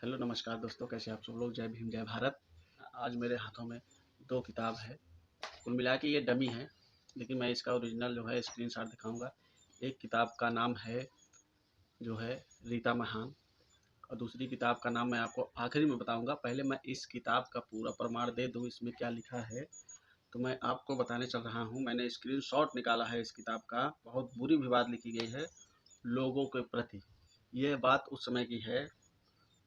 Hello नमस्कार दोस्तों, कैसे आप सब लोग। जय भीम जय भारत। आज मेरे हाथों में दो किताब है। कुल मिला के ये डमी है, लेकिन मैं इसका ओरिजिनल जो है स्क्रीनशॉट दिखाऊंगा। एक किताब का नाम है जो है रीता महान, और दूसरी किताब का नाम मैं आपको आखिरी में बताऊंगा। पहले मैं इस किताब का पूरा प्रमाण दे दूं इसमें क्या लिखा है, तो मैं आपको बताने चल रहा हूं। मैंने स्क्रीनशॉट निकाला है इस किताब का। बहुत बुरी भी बात लिखी गई है लोगों के प्रति। यह बात उस समय की है।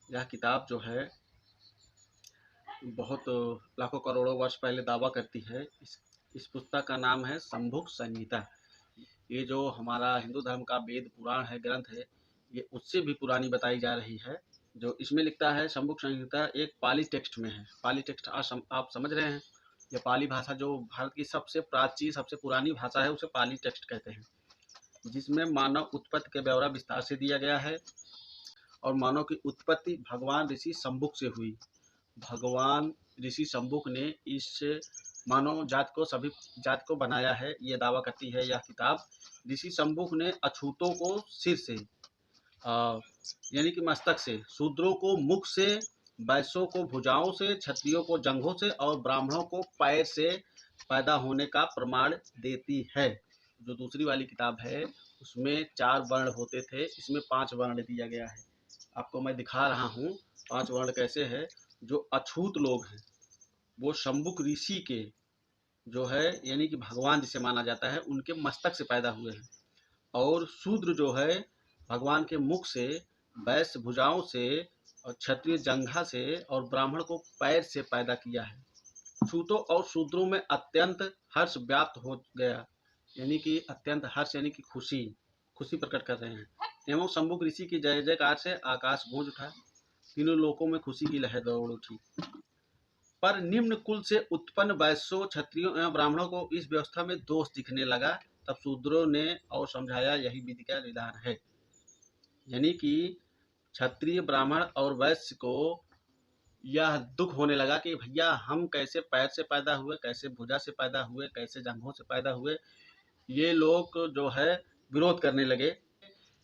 यह किताब जो है बहुत लाखों करोड़ों वर्ष पहले दावा करती है। इस पुस्तक का नाम है शंभुक संहिता। ये जो हमारा हिंदू धर्म का वेद पुराण है, ग्रंथ है, ये उससे भी पुरानी बताई जा रही है। जो इसमें लिखता है शंभुक संहिता एक पाली टेक्स्ट में है। पाली टेक्स्ट आप समझ रहे हैं। ये पाली भाषा जो भारत की सबसे प्राचीन सबसे पुरानी भाषा है, उसे पाली टेक्स्ट कहते हैं, जिसमें मानव उत्पत्ति का ब्यौरा विस्तार से दिया गया है। और मानव की उत्पत्ति भगवान ऋषि शंभुक से हुई। भगवान ऋषि शंभुक ने इस मानव जात को सभी जात को बनाया है, ये दावा करती है यह किताब। ऋषि शंभुक ने अछूतों को सिर से यानी कि मस्तक से, शूद्रों को मुख से, वैश्यों को भुजाओं से, क्षत्रियों को जंघों से और ब्राह्मणों को पैर से पैदा होने का प्रमाण देती है। जो दूसरी वाली किताब है उसमें 4 वर्ण होते थे, इसमें 5 वर्ण दिया गया है। आपको मैं दिखा रहा हूँ 5 वर्ण कैसे है। जो अछूत लोग हैं वो शंभुक ऋषि के जो है यानी कि भगवान जिसे माना जाता है, उनके मस्तक से पैदा हुए हैं। और शूद्र जो है भगवान के मुख से, वैश्य भुजाओं से और क्षत्रिय जंघा से और ब्राह्मण को पैर से पैदा किया है। छूतों और शूद्रों में अत्यंत हर्ष व्याप्त हो गया, यानी कि अत्यंत हर्ष यानी कि खुशी खुशी प्रकट कर रहे हैं। एवं शंभुक ऋषि की जय जयकार से आकाश गूंज उठा। तीनों लोकों में खुशी की लहर दौड़ उठी। पर निम्न कुल से उत्पन्न वैश्यों, क्षत्रियों एवं ब्राह्मणों को इस व्यवस्था में दोष दिखने लगा। तब शूद्रों ने और समझाया यही विधि का विधान है। यानी कि क्षत्रिय, ब्राह्मण और वैश्य को यह दुख होने लगा कि भैया हम कैसे पैर से पैदा हुए, कैसे भुजा से पैदा हुए, कैसे जंघों से पैदा हुए। ये लोग जो है विरोध करने लगे।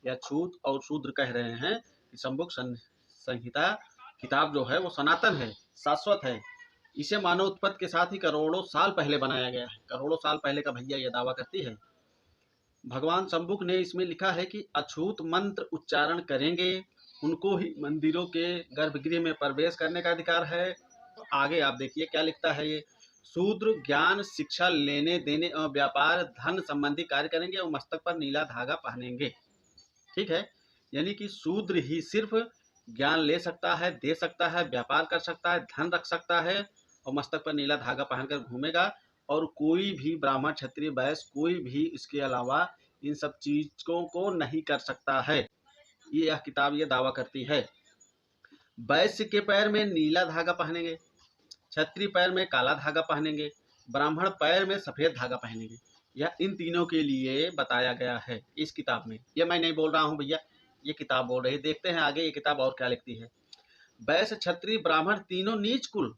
या छूत और शूद्र कह रहे हैं कि शंभुक संहिता किताब जो है वो सनातन है, शाश्वत है। इसे मानव उत्पत्ति के साथ ही करोड़ों साल पहले बनाया गया है। करोड़ों साल पहले का भैया ये दावा करती है। भगवान शंभुक ने इसमें लिखा है कि अछूत मंत्र उच्चारण करेंगे उनको ही मंदिरों के गर्भगृह में प्रवेश करने का अधिकार है। आगे आप देखिए क्या लिखता है ये। शूद्र ज्ञान शिक्षा लेने देने और व्यापार धन संबंधी कार्य करेंगे और मस्तक पर नीला धागा पहनेंगे। ठीक है, यानी कि शूद्र ही सिर्फ ज्ञान ले सकता है, दे सकता है, व्यापार कर सकता है, धन रख सकता है और मस्तक पर नीला धागा पहनकर घूमेगा। और कोई भी ब्राह्मण, क्षत्रिय, वैश्य कोई भी इसके अलावा इन सब चीजों को नहीं कर सकता है। ये यह किताब ये दावा करती है। वैश्य के पैर में नीला धागा पहनेंगे, क्षत्रिय पैर में काला धागा पहनेंगे, ब्राह्मण पैर में सफेद धागा पहनेंगे। यह इन तीनों के लिए बताया गया है इस किताब में। ये मैं नहीं बोल रहा हूँ भैया, ये किताब बोल रही है। देखते हैं आगे ये किताब और क्या लिखती है। वैश्य, क्षत्रिय, ब्राह्मण तीनों नीच कुल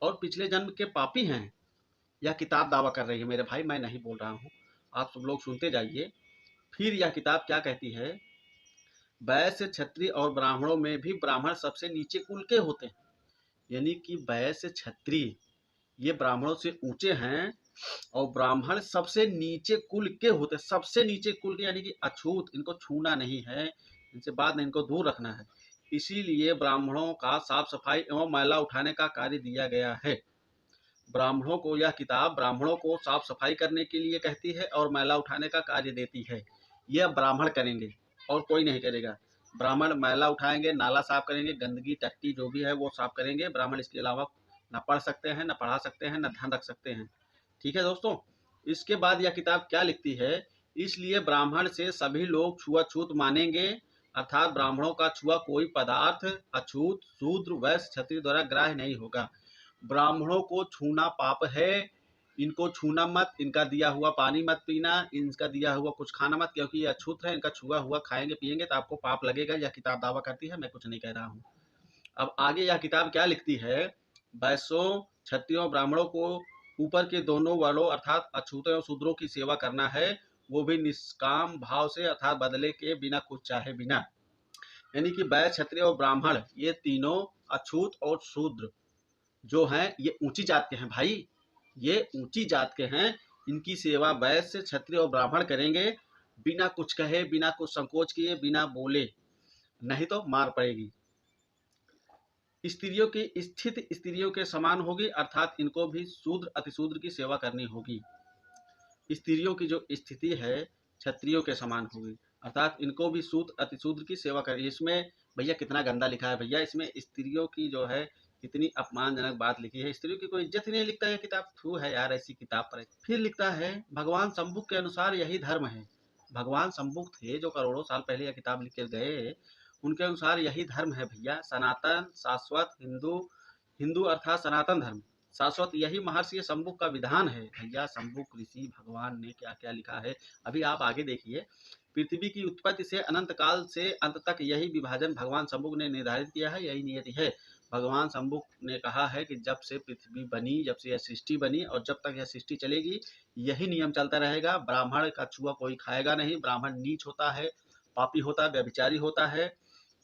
और पिछले जन्म के पापी हैं, यह किताब दावा कर रही है मेरे भाई। मैं नहीं बोल रहा हूँ, आप सब लोग सुनते जाइए। फिर यह किताब क्या कहती है। वैश्य, क्षत्रिय और ब्राह्मणों में भी ब्राह्मण सबसे नीचे कुल के होते हैं। यानी कि वैश्य, क्षत्रिय ये ब्राह्मणों से ऊंचे हैं और ब्राह्मण सबसे नीचे कुल के होते हैं। सबसे नीचे कुल के यानी कि अछूत, इनको छूना नहीं है, इनसे बात नहीं, इनको दूर रखना है। इसीलिए ब्राह्मणों का साफ सफाई एवं मैला उठाने का कार्य दिया गया है। ब्राह्मणों को यह किताब ब्राह्मणों को साफ सफाई करने के लिए कहती है और मैला उठाने का कार्य देती है। यह ब्राह्मण करेंगे और कोई नहीं करेगा। ब्राह्मण मैला उठाएंगे, नाला साफ करेंगे, गंदगी टट्टी जो भी है वो साफ करेंगे। ब्राह्मण इसके अलावा न पढ़ सकते हैं, न पढ़ा सकते हैं, न धन रख सकते हैं। ठीक है दोस्तों, इसके बाद यह किताब क्या लिखती है। इसलिए ब्राह्मण से सभी लोग छुआछूत मानेंगे, अर्थात ब्राह्मणों का छुआ कोई पदार्थ अछूत, शूद्र, वैश्य, क्षत्रिय द्वारा ग्राह्य नहीं होगा। ब्राह्मणों को छूना पाप है, इनको छूना मत, इनका दिया हुआ पानी मत पीना, इनका दिया हुआ कुछ खाना मत, क्योंकि ये अछूत है। इनका छुआ हुआ खाएंगे पिएंगे तो आपको पाप लगेगा। यह किताब दावा करती है, मैं कुछ नहीं कह रहा हूँ। अब आगे यह किताब क्या लिखती है। वैश्यों, क्षत्रियों, ब्राह्मणों को ऊपर के दोनों वर्णों अर्थात अछूतों और शूद्रों की सेवा करना है, वो भी निष्काम भाव से, अर्थात बदले के बिना, कुछ चाहे बिना। यानी कि वैश्य, क्षत्रिय और ब्राह्मण ये तीनों अछूत और शूद्र जो हैं ये ऊंची जात के हैं भाई, ये ऊंची जात के हैं। इनकी सेवा वैश्य, क्षत्रिय और ब्राह्मण करेंगे बिना कुछ कहे, बिना कुछ संकोच किए, बिना बोले, नहीं तो मार पड़ेगी। स्त्रियों की स्थिति स्त्रियों के समान होगी, अर्थात इनको भी शूद्र अतिशूद्र की सेवा करनी होगी। स्त्रियों की जो स्थिति है क्षत्रियों के समान होगी, अर्थात इनको भी शूद्र अतिशूद्र की सेवा करेगी। इसमें भैया कितना गंदा लिखा है भैया, इसमें स्त्रियों की जो है इतनी अपमानजनक बात लिखी है। स्त्रियों की कोई इज्जत ही नहीं लिखता है किताब, थू है यार ऐसी किताब पर। फिर लिखता है भगवान शंभु के अनुसार यही धर्म है। भगवान शंभु थे जो करोड़ों साल पहले यह किताब लिख के गए, उनके अनुसार यही धर्म है भैया, सनातन शाश्वत हिंदू, हिंदू अर्थात सनातन धर्म शाश्वत, यही महर्षि शंभु का विधान है। भैया शंभु ऋषि भगवान ने क्या क्या लिखा है, अभी आप आगे देखिए। पृथ्वी की उत्पत्ति से अनंत काल से अंत तक यही विभाजन भगवान शंभु ने निर्धारित किया है, यही नियति है। भगवान शंभु ने कहा है कि जब से पृथ्वी बनी, जब से यह सृष्टि बनी और जब तक यह सृष्टि चलेगी यही नियम चलता रहेगा। ब्राह्मण का छुआ कोई खाएगा नहीं, ब्राह्मण नीच होता है, पापी होता है, व्यभिचारी होता है,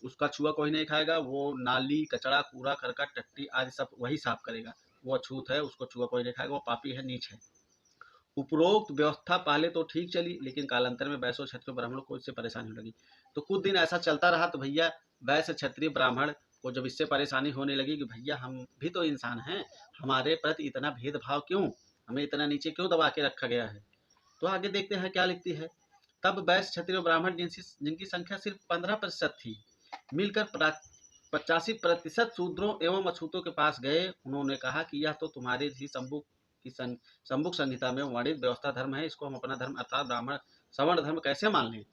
उसका छुआ कोई नहीं खाएगा। वो नाली कचरा कूड़ा करकट टट्टी आदि सब वही साफ करेगा, वो अछूत है, उसको छुआ कोई नहीं खाएगा, वो पापी है, नीच है। उपरोक्त व्यवस्था पहले तो ठीक चली, लेकिन कालांतर में वैश्य क्षत्रिय ब्राह्मणों को इससे परेशानी होने लगी। तो कुछ दिन ऐसा चलता रहा, तो भैया वैश्य क्षत्रिय ब्राह्मण को जब इससे परेशानी होने लगी कि भैया हम भी तो इंसान हैं, हमारे प्रति इतना भेदभाव क्यों, हमें इतना नीचे क्यों दबा के रखा गया है। तो आगे देखते हैं क्या लिखती है। तब वैश्य क्षत्रिय ब्राह्मण जिनकी संख्या सिर्फ 15% थी, मिलकर 85% शूद्रों एवं अछूतों के पास गए। उन्होंने कहा कि यह तो तुम्हारे ही संबुक संहिता में वर्णित व्यवस्था धर्म है, इसको हम अपना धर्म अर्थात ब्राह्मण सवर्ण धर्म कैसे मान लें।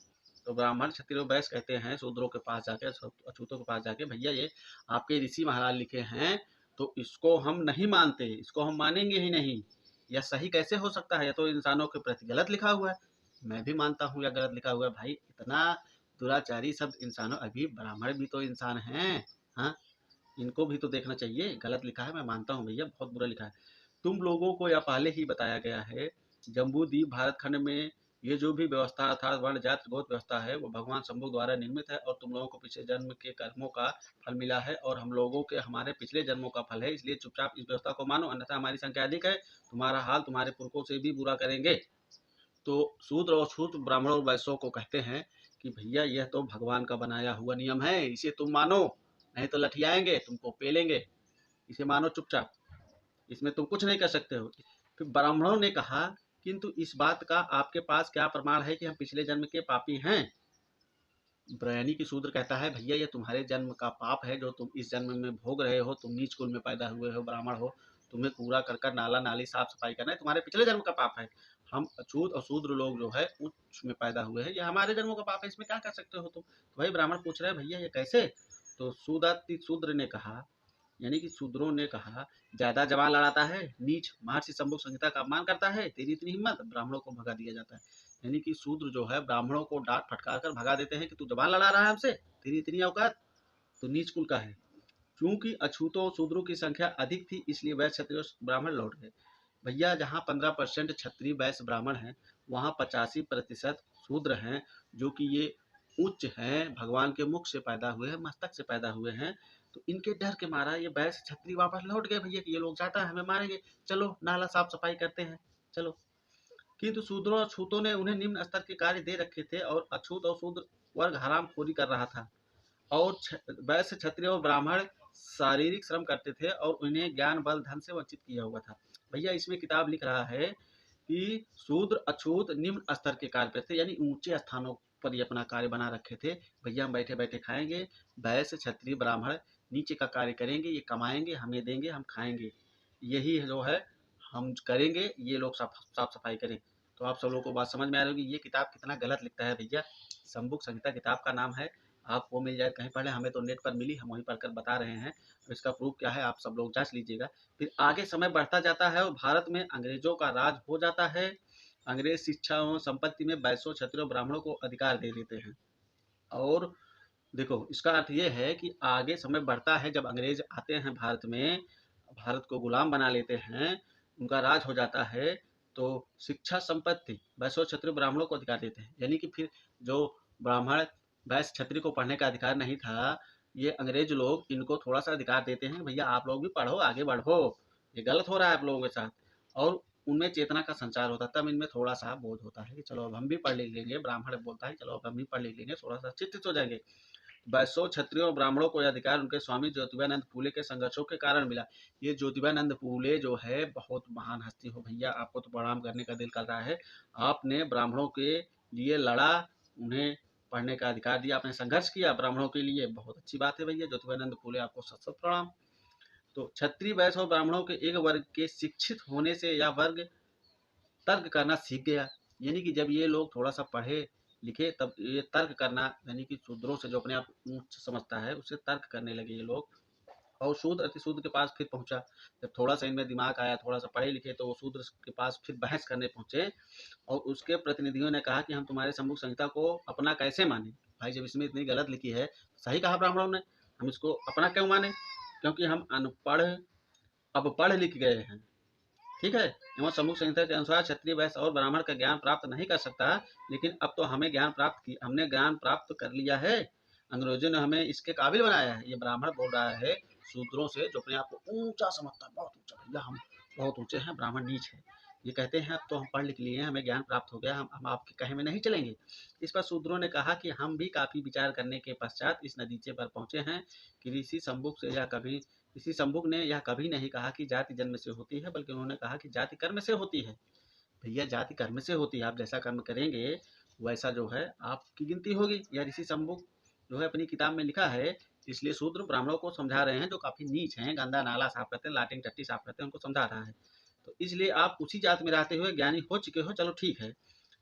तो ब्राह्मण क्षत्रिय वैश्य कहते हैं शूद्रों के पास जाके, अछूतों के पास जाके, भैया ये आपके ऋषि महाराज लिखे हैं तो इसको हम नहीं मानते, इसको हम मानेंगे ही नहीं, यह सही कैसे हो सकता है, यह तो इंसानों के प्रति गलत लिखा हुआ है। मैं भी मानता हूँ यह गलत लिखा हुआ है भाई, इतना दुराचारी शब्द इंसानों, अभी ब्राह्मण भी तो इंसान हैं, हाँ, इनको भी तो देखना चाहिए। गलत लिखा है, मैं मानता हूँ भैया बहुत बुरा लिखा है। तुम लोगों को यह पहले ही बताया गया है, जम्बू द्वीप भारत खंड में ये जो भी व्यवस्था अर्थात वर्ण जाति गोत्र व्यवस्था है वो भगवान शंभु द्वारा निर्मित है और तुम लोगों को पिछले जन्म के कर्मों का फल मिला है और हम लोगों के हमारे पिछले जन्मों का फल है, इसलिए चुपचाप इस व्यवस्था को मानो, अन्यथा हमारी संख्या अधिक है, तुम्हारा हाल तुम्हारे पुरखों से भी बुरा करेंगे। तो शूद्र और शूद्र ब्राह्मणों और वैश्यों को कहते हैं कि भैया यह तो भगवान का बनाया हुआ नियम है, इसे तुम मानो, नहीं तो लठियाएंगे, तुमको पेलेंगे, इसे मानो चुपचाप, इसमें तुम कुछ नहीं कर सकते हो। फिर ब्राह्मणों ने कहा किंतु इस बात का आपके पास क्या प्रमाण है कि हम पिछले जन्म के पापी हैं। यानी कि शूद्र कहता है भैया ये तुम्हारे जन्म का पाप है जो तुम इस जन्म में भोग रहे हो, तुम नीच कुल में पैदा हुए हो, ब्राह्मण हो, तुम्हें कूड़ा करकट नाला नाली साफ सफाई करना है, तुम्हारे पिछले जन्म का पाप है। हम अछूत और शूद्र लोग जो है उच्च में पैदा हुए हैं, यह हमारे जन्मों का पाप है, इसमें क्या कर सकते हो तुम। तो भाई ब्राह्मण पूछ रहे हैं भैया ये कैसे। तो सूदाति शूद्र ने कहा, यानी कि शूद्रों ने कहा, ज्यादा जवान लड़ाता है, नीच महर्षि शंभु संहिता का अपमान करता है, तेरी इतनी हिम्मत, ब्राह्मणों को भगा दिया जाता है। यानी कि शूद्र जो है ब्राह्मणों को डांट फटकार कर भगा देते हैं कि तू जबान लड़ा रहा है हमसे, तेरी इतनी औकात, तो नीच कुल का है। क्योंकि अछूतों शूद्रों की संख्या अधिक थी इसलिए वैश्य क्षत्रिय ब्राह्मण लौट गए। भैया जहाँ 15% क्षत्रिय वैश्य ब्राह्मण हैं वहाँ 85% शूद्र हैं, जो कि ये उच्च हैं, भगवान के मुख से पैदा हुए हैं, मस्तक से पैदा हुए हैं। तो इनके डर के मारा ये वैश्य क्षत्रिय वापस लौट गए भैया कि ये लोग जाता है हमें मारेंगे, चलो नाला साफ सफाई करते हैं, चलो। किंतु शूद्रों और छूतों ने उन्हें निम्न स्तर के कार्य दे रखे थे और अछूत और शूद्र वर्ग हरामखोरी कर रहा था और वैश्य क्षत्रिय और ब्राह्मण शारीरिक श्रम करते थे और उन्हें ज्ञान बल धन से वंचित किया हुआ था। भैया इसमें किताब लिख रहा है कि शूद्र अछूत निम्न स्तर के कार्य करते, यानी ऊंचे स्थानों पर ये अपना कार्य बना रखे थे। भैया हम बैठे बैठे खाएंगे, वैश्य क्षत्रिय ब्राह्मण नीचे का कार्य करेंगे, ये कमाएंगे हमें देंगे हम खाएंगे, यही जो है हम करेंगे, ये लोग साफ सफाई करें। तो आप सब लोगों को बात समझ में आ रही होगी ये किताब कितना गलत लिखता है भैया। संबुक संहिता किताब का नाम है, आपको मिल जाए कहीं पढ़े, हमें तो नेट पर मिली, हम वहीं पढ़कर बता रहे हैं। अब इसका प्रूफ क्या है आप सब लोग जांच लीजिएगा। फिर आगे समय बढ़ता जाता है और भारत में अंग्रेजों का राज हो जाता है। अंग्रेज शिक्षा एवं संपत्ति में वैश्यों क्षत्रियों ब्राह्मणों को अधिकार दे देते हैं। और देखो इसका अर्थ ये है कि आगे समय बढ़ता है, जब अंग्रेज आते हैं भारत में, भारत को गुलाम बना लेते हैं, उनका राज हो जाता है, तो शिक्षा संपत्ति वैश्य क्षत्रिय ब्राह्मणों को अधिकार देते हैं। यानी कि फिर जो ब्राह्मण वैश्य क्षत्रिय को पढ़ने का अधिकार नहीं था। ये अंग्रेज लोग इनको थोड़ा सा अधिकार देते हैं, भैया आप लोग भी पढ़ो, आगे बढ़ो, ये गलत हो रहा है आप लोगों के साथ। और उनमें चेतना का संचार होता है, तब इनमें थोड़ा सा बोध होता है कि चलो अब हम भी पढ़ लिख लेंगे। ब्राह्मण बोलता है चलो अब हम भी पढ़ लिख लेंगे, थोड़ा सा चिंतित हो जाएंगे। वैश्यों, क्षत्रियों और ब्राह्मणों को यह अधिकार उनके स्वामी ज्योतिबानंद फूले के संघर्षों के कारण मिला। ये ज्योतिबानंद फूले जो है बहुत महान हस्ती हो भैया, आपको तो प्रणाम करने का दिल कर रहा है। आपने ब्राह्मणों के लिए लड़ा, उन्हें पढ़ने का अधिकार दिया, आपने संघर्ष किया ब्राह्मणों के लिए, बहुत अच्छी बात है भैया। ज्योतिबानंद फूले आपको सत सत प्रणाम। तो क्षत्रिय, वैश्य और ब्राह्मणों के एक वर्ग के शिक्षित होने से यह वर्ग तर्क करना सीख गया। यानी कि जब ये लोग थोड़ा सा पढ़े लिखे तब ये तर्क करना, यानी कि शूद्रों से जो अपने आप ऊंच समझता है उससे तर्क करने लगे ये लोग। और शूद्र अतिशूद्र के पास फिर पहुंचा। जब थोड़ा सा इनमें दिमाग आया, थोड़ा सा पढ़े लिखे, तो वो शूद्र के पास फिर बहस करने पहुंचे। और उसके प्रतिनिधियों ने कहा कि हम तुम्हारे सम्मुख संहिता को अपना कैसे माने। भाई जब इसमें इतनी गलत लिखी है, सही कहा ब्राह्मणों ने, हम इसको अपना क्यों माने, क्योंकि हम अनपढ़ अब पढ़ लिख गए हैं। ठीक है। एवं सम्मुख संहिता के अनुसार क्षत्रिय, वैश्य और ब्राह्मण का ज्ञान प्राप्त नहीं कर सकता, लेकिन अब तो हमने ज्ञान प्राप्त कर लिया है। अंग्रेजों ने हमें इसके काबिल बनाया है। ये ब्राह्मण बोल रहा है शूद्रों से, जो अपने आप को ऊंचा समझता है, बहुत ऊंचा, भैया हम बहुत ऊंचे हैं, ब्राह्मण नीच है। ये कहते हैं अब तो हम पढ़ लिख लिए हैं, हमें ज्ञान प्राप्त हो गया, हम आपके कहे में नहीं चलेंगे। इस पर शूद्रों ने कहा कि हम भी काफी विचार करने के पश्चात इस नतीजे पर पहुंचे हैं कि ऋषि शंभुक ने यह कभी नहीं कहा कि जाति जन्म से होती है, बल्कि उन्होंने कहा कि जाति कर्म से होती है। भैया जाति कर्म से होती है, आप जैसा कर्म करेंगे वैसा जो है आपकी गिनती होगी। यह ऋषि शंभुक जो है अपनी किताब में लिखा है। इसलिए शूद्र ब्राह्मणों को समझा रहे हैं जो काफी नीच हैं, गंदा नाला साफ करते हैं, लाटिन टट्टी साफ करते हैं, उनको समझा रहा है। तो इसलिए आप उसी जात में रहते हुए ज्ञानी हो चुके हो, चलो ठीक है।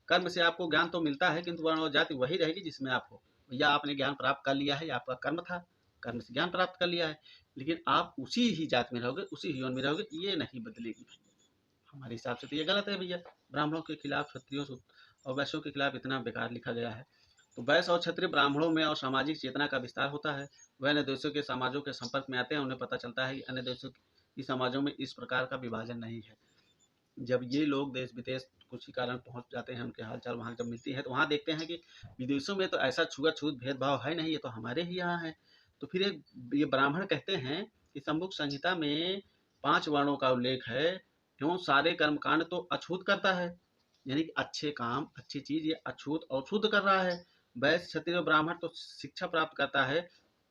कर्म से आपको ज्ञान तो मिलता है, किंतु वर्ण और जाति वही रहेगी जिसमें आप हो। भैया आपने ज्ञान प्राप्त कर लिया है, आपका कर्म था, कर्म से ज्ञान प्राप्त कर लिया है, लेकिन आप उसी ही जात में रहोगे, उसी ही यौन में रहोगे, ये नहीं बदलेगी भैया। हमारे हिसाब से तो ये गलत है भैया। ब्राह्मणों के खिलाफ, क्षत्रियों और वैश्यों के खिलाफ इतना बेकार लिखा गया है। तो वैश्य और क्षत्रिय ब्राह्मणों में और सामाजिक चेतना का विस्तार होता है। वह अन्य देशों के समाजों के संपर्क में आते हैं, उन्हें पता चलता है कि अन्य देशों की समाजों में इस प्रकार का विभाजन नहीं है। जब ये लोग देश विदेश कुछ ही कारण पहुंच जाते हैं, उनके हालचाल वहाँ जब मिलती है, तो वहाँ देखते हैं कि विदेशों में तो ऐसा छुआछूत भेदभाव है नहीं, ये तो हमारे ही यहाँ है। तो फिर ये ब्राह्मण कहते हैं कि सम्मुख संहिता में 5 वर्णों का उल्लेख है, क्यों सारे कर्मकांड तो अछूत करता है, यानी कि अच्छे काम, अच्छी चीज ये अछूत और शुद्ध कर रहा है। वैश्य, क्षत्रिय और ब्राह्मण तो शिक्षा प्राप्त करता है,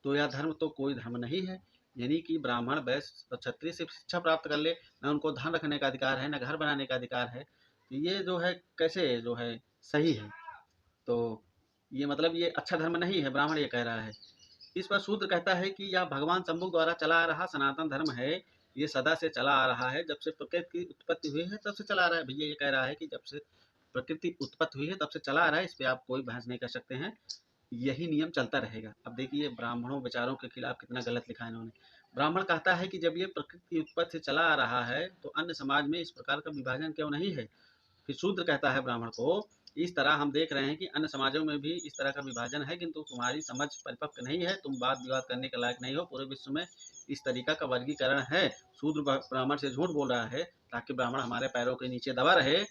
तो यह धर्म तो कोई धर्म नहीं है। यानी कि ब्राह्मण, वैश्य और क्षत्रिय सिर्फ शिक्षा प्राप्त कर ले, न उनको धन रखने का अधिकार है, न घर बनाने का अधिकार है, तो ये जो है कैसे जो है सही है। तो ये मतलब ये अच्छा धर्म नहीं है, ब्राह्मण ये कह रहा है। इस पर शूद्र कहता है कि यह भगवान शंभु द्वारा चला आ रहा सनातन धर्म है, ये सदा से चला आ रहा है, जब से प्रकृति की उत्पत्ति हुई है तब से चला आ रहा है। भैया ये कह रहा है कि जब से प्रकृति उत्पत्ति हुई है तब से चला आ रहा है, इस पर आप कोई बहस नहीं कर सकते हैं, यही नियम चलता रहेगा। अब देखिए ब्राह्मणों विचारों के खिलाफ कितना गलत लिखा है इन्होंने। ब्राह्मण कहता है कि जब ये प्रकृति की उत्पत्ति से चला आ रहा है तो अन्य समाज में इस प्रकार का विभाजन क्यों नहीं है। फिर शूद्र कहता है ब्राह्मण को, इस तरह हम देख रहे हैं कि अन्य समाजों में भी इस तरह का विभाजन है, किंतु तुम्हारी समझ परिपक्व नहीं है, तुम वाद विवाद करने के लायक नहीं हो। पूरे विश्व में इस तरीका का वर्गीकरण है। शूद्र ब्राह्मण से झूठ बोल रहा है ताकि ब्राह्मण हमारे पैरों के नीचे दबा रहे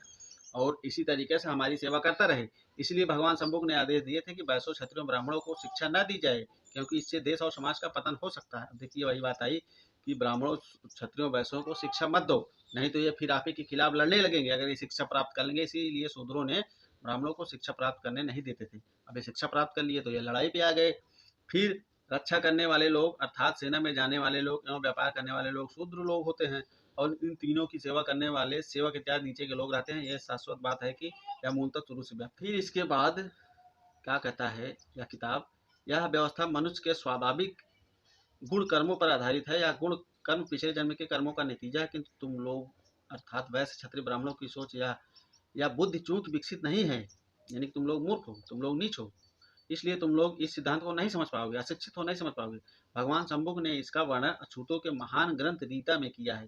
और इसी तरीके से हमारी सेवा करता रहे। इसलिए भगवान शंभुक ने आदेश दिए थे कि वैश्यों, क्षत्रियों, ब्राह्मणों को शिक्षा न दी जाए, क्योंकि इससे देश और समाज का पतन हो सकता है। देखिए वही बात आई कि ब्राह्मणों, क्षत्रियों, वैश्यों को शिक्षा मत दो, नहीं तो ये फिर आप ही के खिलाफ लड़ने लगेंगे अगर ये शिक्षा प्राप्त कर लेंगे। इसीलिए शूद्रों ने ब्राह्मणों को शिक्षा प्राप्त करने नहीं देते थे। अब ये शिक्षा प्राप्त कर लिए तो ये लड़ाई पे आ गए। फिर रक्षा करने वाले लोग अर्थात सेना में जाने वाले लोग एवं व्यापार करने वाले लोग शूद्र लोग होते हैं, और इन तीनों की सेवा करने वाले सेवक इत्यादि नीचे के लोग रहते हैं। यह शाश्वत बात है कि यह मूलतः शुरू से व्याप्त। फिर इसके बाद क्या कहता है यह किताब, यह व्यवस्था मनुष्य के स्वाभाविक गुण कर्मों पर आधारित है। यह गुण कर्म पिछले जन्म के कर्मों का नतीजा है, किंतु तुम लोग अर्थात वैश्य, क्षत्रिय, ब्राह्मणों की सोच या बुद्धि चूक विकसित नहीं है, यानी कि तुम लोग मूर्ख हो, तुम लोग नीच हो, इसलिए तुम लोग इस सिद्धांत को नहीं समझ पाओगे, अशिक्षित हो नहीं समझ पाओगे। भगवान शंभुक ने इसका वर्णन अछूतों के महान ग्रंथ रीता में किया है।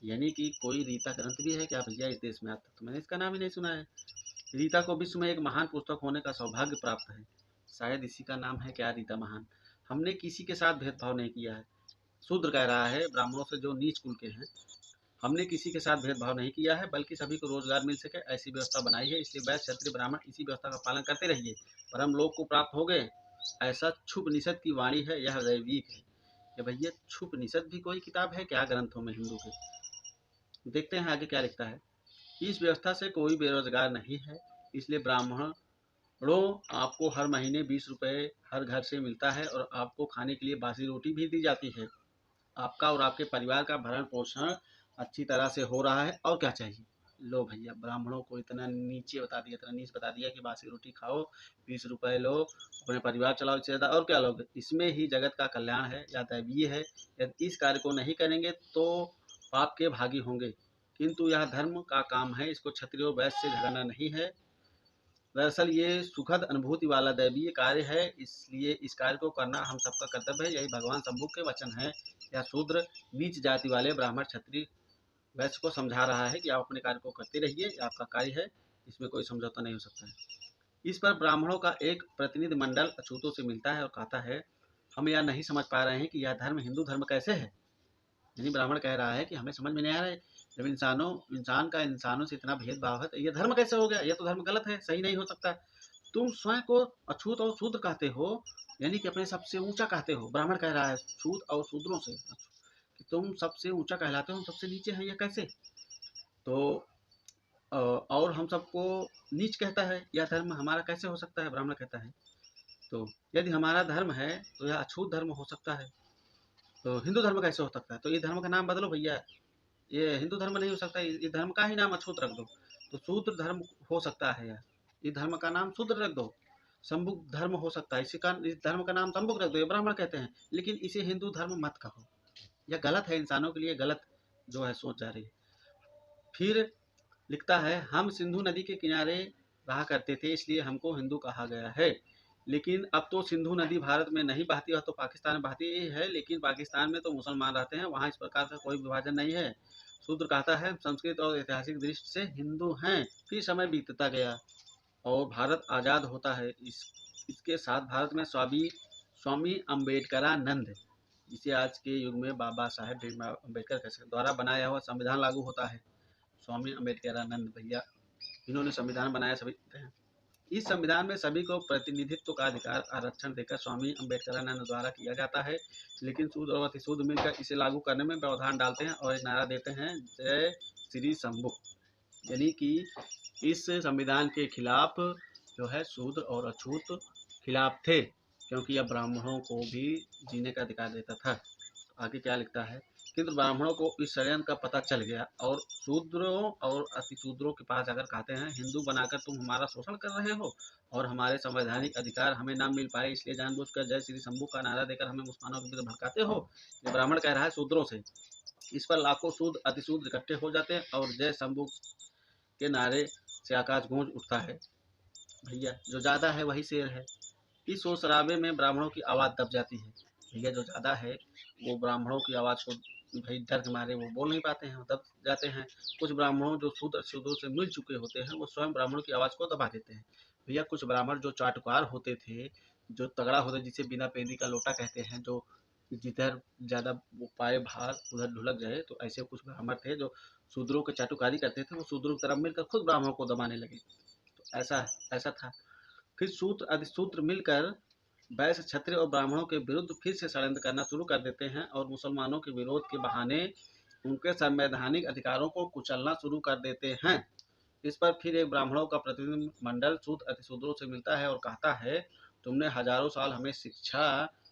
यानी कि कोई रीता ग्रंथ भी है क्या भैया इस देश में? आता तो मैंने इसका नाम ही नहीं सुना है। रीता को विश्व में एक महान पुस्तक होने का सौभाग्य प्राप्त है, शायद इसी का नाम है क्या, रीता महान। हमने किसी के साथ भेदभाव नहीं किया है। शूद्र कह रहा है ब्राह्मणों से जो नीच कुल के हैं, हमने किसी के साथ भेदभाव नहीं किया है, बल्कि सभी को रोजगार मिल सके ऐसी व्यवस्था बनाई है। इसलिए वैश्य, क्षत्रिय, ब्राह्मण इसी व्यवस्था का पालन करते रहिए, परम लोक को प्राप्त हो गए। ऐसा क्षुपनिषद की वाणी है, यह दैवीक है। कि भैया क्षुपनिषद भी कोई किताब है क्या रुद्रों में हिंदू के? देखते हैं आगे क्या लिखता है। इस व्यवस्था से कोई बेरोजगार नहीं है, इसलिए ब्राह्मणों आपको हर महीने 20 रुपये हर घर से मिलता है और आपको खाने के लिए बासी रोटी भी दी जाती है। आपका और आपके परिवार का भरण पोषण अच्छी तरह से हो रहा है, और क्या चाहिए? लो भैया, ब्राह्मणों को इतना नीचे बता दिया, इतना नीच बता दिया कि बासी रोटी खाओ, 20 रुपये लो, अपने परिवार चलाओ, इससे ज़्यादा और क्या लोगे? इसमें ही जगत का कल्याण है या दैवीय है। यदि इस कार्य को नहीं करेंगे तो पाप के भागी होंगे, किंतु यह धर्म का काम है, इसको क्षत्रिय और वैश्य से झगड़ना नहीं है। दरअसल ये सुखद अनुभूति वाला दैवीय कार्य है, इसलिए इस कार्य को करना हम सबका कर्तव्य है। यही भगवान शंभु के वचन है। यह शूद्र नीच जाति वाले ब्राह्मण क्षत्रिय वैश्य को समझा रहा है कि आप अपने कार्य को करते रहिए, ये आपका कार्य है, इसमें कोई समझौता नहीं हो सकता है। इस पर ब्राह्मणों का एक प्रतिनिधि मंडल अछूतों से मिलता है और कहता है, हम यह नहीं समझ पा रहे हैं कि यह धर्म हिंदू धर्म कैसे है। यानी ब्राह्मण कह रहा है कि हमें समझ में नहीं आ रहा है, जब इंसान का इंसानों से इतना भेदभाव है तो ये धर्म कैसे हो गया? ये तो धर्म गलत है, सही नहीं हो सकता। तुम स्वयं को अछूत और शूद्र कहते हो, यानी कि अपने सबसे ऊंचा कहते हो। ब्राह्मण कह रहा है छूत और शूद्रों से कि तुम सबसे ऊंचा कहलाते हो, हम सबसे नीचे हैं, ये कैसे? तो और हम सबको नीच कहता है, यह धर्म हमारा कैसे हो सकता है? ब्राह्मण कहता है। तो यदि हमारा धर्म है तो यह अछूत धर्म हो सकता है, तो हिंदू धर्म कैसे हो सकता है? तो ये धर्म का नाम बदलो भैया, ये हिंदू धर्म नहीं हो सकता, ये धर्म का ही नाम अछूत रख दो, तो शूद्र धर्म हो सकता है यार। ये धर्म का नाम शूद्र रख दो, संभुक धर्म हो सकता है, इस धर्म का नाम संभुक रख दो, ये ब्राह्मण कहते हैं। लेकिन इसे हिंदू धर्म मत कहो, यह गलत है, इंसानों के लिए गलत जो है सोच जा रही है। फिर लिखता है, हम सिंधु नदी के किनारे रहा करते थे, इसलिए हमको हिंदू कहा गया है। लेकिन अब तो सिंधु नदी भारत में नहीं बहती, वह तो पाकिस्तान में बहती है, लेकिन पाकिस्तान में तो मुसलमान रहते हैं, वहाँ इस प्रकार का कोई विभाजन नहीं है। शूद्र कहता है, संस्कृत और ऐतिहासिक दृष्टि से हिंदू हैं। फिर समय बीतता गया और भारत आज़ाद होता है। इसके साथ भारत में स्वामी अम्बेडकरानंद, जिसे आज के युग में बाबा साहेब भीमराव अम्बेडकर द्वारा बनाया हुआ संविधान लागू होता है। स्वामी अम्बेडकरानंद भैया, इन्होंने संविधान बनाया, सभी हैं। इस संविधान में सभी को प्रतिनिधित्व का अधिकार आरक्षण देकर स्वामी अम्बेडकरानंद द्वारा किया जाता है। लेकिन शूद्र और अतिशूद्र मिलकर इसे लागू करने में व्यवधान डालते हैं और एक नारा देते हैं, जय श्री शंभु। यानी कि इस संविधान के खिलाफ जो है शूद्र और अछूत खिलाफ थे, क्योंकि यह ब्राह्मणों को भी जीने का अधिकार देता था। आगे क्या लिखता है, किंतु ब्राह्मणों को इस षड्यंत्र का पता चल गया और शूद्रों और अतिशूद्रों के पास आकर कहते हैं, हिंदू बनाकर तुम हमारा शोषण कर रहे हो और हमारे संवैधानिक अधिकार हमें ना मिल पाए, इसलिए जानबूझकर जय श्री शंभू का नारा देकर हमें मुसलमानों के विरुद्ध भड़काते हो। ये ब्राह्मण कह रहा है शूद्रों से। इस पर लाखों शूद्र अतिशूद्र इकट्ठे हो जाते हैं और जय शंभू के नारे से आकाश गूंज उठता है। भैया जो ज़्यादा है वही शेर है। इस शोर शराबे में ब्राह्मणों की आवाज़ दब जाती है। भैया जो ज़्यादा है वो ब्राह्मणों की आवाज़ को भाई डर के मारे वो बोल नहीं पाते हैं, वो दब जाते हैं। कुछ ब्राह्मणों जो शूद्रों से मिल चुके होते हैं, वो स्वयं ब्राह्मणों की आवाज़ को दबा देते हैं। भैया कुछ ब्राह्मण जो चाटुकार होते थे, जो तगड़ा होता, जिसे बिना पेंदी का लोटा कहते हैं, जो जिधर ज़्यादा वो पाए भार उधर ढुलक जाए, तो ऐसे कुछ ब्राह्मण थे जो शूद्रों की चाटुकारी करते थे, वो शूद्रों की तरफ मिलकर खुद ब्राह्मणों को दबाने लगे। तो ऐसा ऐसा था। फिर शूद्र अधिशूद्र मिलकर वैश्य क्षत्रिय और ब्राह्मणों के विरुद्ध फिर से षड्यंत्र करना शुरू कर देते हैं और मुसलमानों के विरोध के बहाने उनके संवैधानिक अधिकारों को कुचलना शुरू कर देते हैं। इस पर फिर एक ब्राह्मणों का प्रतिनिधि मंडल शूद्र अतिशूद्रों से मिलता है और कहता है, तुमने हजारों साल हमें शिक्षा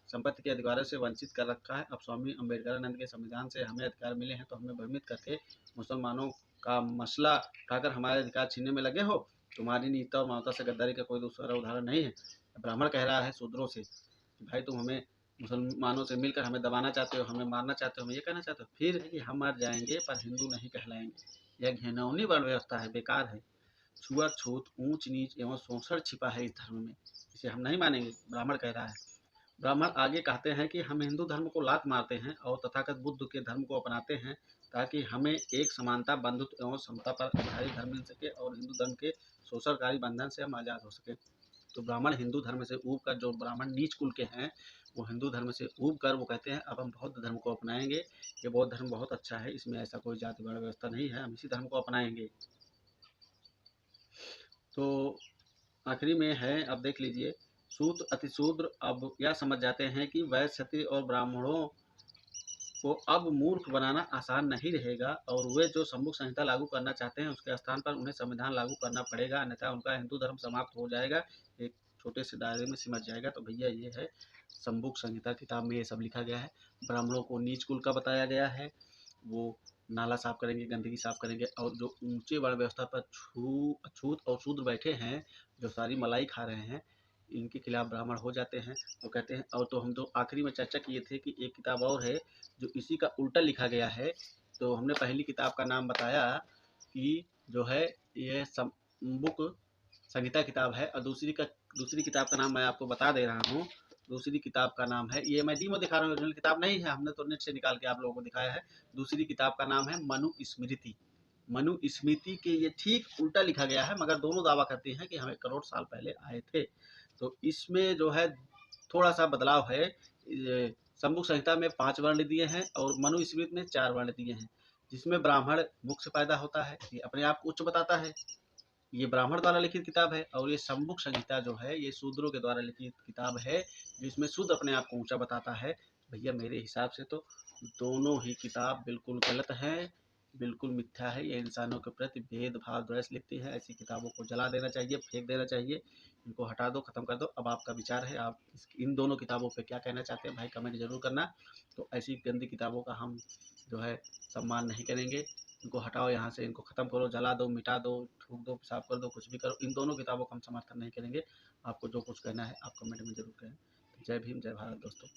संपत्ति के अधिकारों से वंचित कर रखा है, अब स्वामी अम्बेडकरानंद के संविधान से हमें अधिकार मिले हैं तो हमें भ्रमित करके मुसलमानों का मसला उठाकर हमारे अधिकार छीनने में लगे हो। तुम्हारी नीति और मानवता से गद्दारी का कोई दूसरा उदाहरण नहीं है। ब्राह्मण कह रहा है शूद्रों से कि भाई तुम हमें मुसलमानों से मिलकर हमें दबाना चाहते हो, हमें मारना चाहते हो, हमें ये कहना चाहते हो। फिर कि हम मर जाएंगे पर हिंदू नहीं कहलाएंगे। यह घिनौनी वर्ण व्यवस्था है, बेकार है। छुआछूत, ऊंच नीच एवं शोषण छिपा है इस धर्म में, इसे हम नहीं मानेंगे, ब्राह्मण कह रहा है। ब्राह्मण आगे कहते हैं कि हम हिंदू धर्म को लात मारते हैं और तथागत बुद्ध के धर्म को अपनाते हैं, ताकि हमें एक समानता, बंधुत्व एवं समता पर आधारित धर्म मिल सके और हिंदू धर्म के शोषणकारी बंधन से हम आज़ाद हो सके। तो ब्राह्मण हिंदू धर्म से ऊब कर, जो ब्राह्मण नीच कुल के हैं, वो हिंदू धर्म से ऊब कर वो कहते हैं अब हम बौद्ध धर्म को अपनाएंगे, ये बौद्ध धर्म बहुत अच्छा है, इसमें ऐसा कोई जाति वर्ण व्यवस्था नहीं है, हम इसी धर्म को अपनाएंगे। तो आखिरी में है, अब देख लीजिए, सूत्र अतिशूद्र अब यह समझ जाते हैं कि वैश्य क्षत्रिय और ब्राह्मणों को अब मूर्ख बनाना आसान नहीं रहेगा और वे जो सम्मुख संहिता लागू करना चाहते हैं उसके स्थान पर उन्हें संविधान लागू करना पड़ेगा, अन्यथा उनका हिंदू धर्म समाप्त हो जाएगा, एक छोटे से दायरे में सिमट जाएगा। तो भैया ये है सम्मुख संहिता किताब में ये सब लिखा गया है। ब्राह्मणों को नीच कुल का बताया गया है, वो नाला साफ करेंगे, गंदगी साफ करेंगे, और जो ऊंचे वर्ण व्यवस्था पर अछूत और शूद्र बैठे हैं, जो सारी मलाई खा रहे हैं, इनके खिलाफ ब्राह्मण हो जाते हैं और कहते हैं। और तो हम तो आखिरी में चर्चा किए थे कि एक किताब और है जो इसी का उल्टा लिखा गया है। तो हमने पहली किताब का नाम बताया कि जो है ये सम्मुख संहिता किताब है, और दूसरी किताब का नाम मैं आपको बता दे रहा हूँ। दूसरी किताब का नाम है, ये मैं डीमो दिखा रहा हूँ, ओरिजिनल किताब नहीं है, हमने तो नेट से निकाल के आप लोगों को दिखाया है। दूसरी किताब का नाम है मनु स्मृति। मनु स्मृति के ये ठीक उल्टा लिखा गया है, मगर दोनों दावा करते हैं कि हम 1 करोड़ साल पहले आए थे। तो इसमें जो है थोड़ा सा बदलाव है। सम्मुख संहिता में 5 वर्ण दिए हैं और मनु स्मृति में 4 वर्ण दिए हैं, जिसमें ब्राह्मण मुख से पैदा होता है, ये अपने आप को उच्च बताता है। ये ब्राह्मण द्वारा लिखित किताब है, और ये सम्मुख संहिता जो है ये शूद्रों के द्वारा लिखित किताब है, जिसमें शूद्र अपने आप को ऊंचा बताता है। भैया मेरे हिसाब से तो दोनों ही किताब बिल्कुल गलत हैं, बिल्कुल मिथ्या है। ये इंसानों के प्रति भेदभाव द्वेष लिखती है। ऐसी किताबों को जला देना चाहिए, फेंक देना चाहिए, इनको हटा दो, खत्म कर दो। अब आपका विचार है, आप इन दोनों किताबों पे क्या कहना चाहते हैं भाई, कमेंट जरूर करना। तो ऐसी गंदी किताबों का हम जो है सम्मान नहीं करेंगे। इनको हटाओ यहाँ से, इनको ख़त्म करो, जला दो, मिटा दो, थूक दो, साफ कर दो, कुछ भी करो, इन दोनों किताबों का हम समर्थन नहीं करेंगे। आपको जो कुछ कहना है आप कमेंट में ज़रूर कहें। जय भीम, जय भारत दोस्तों।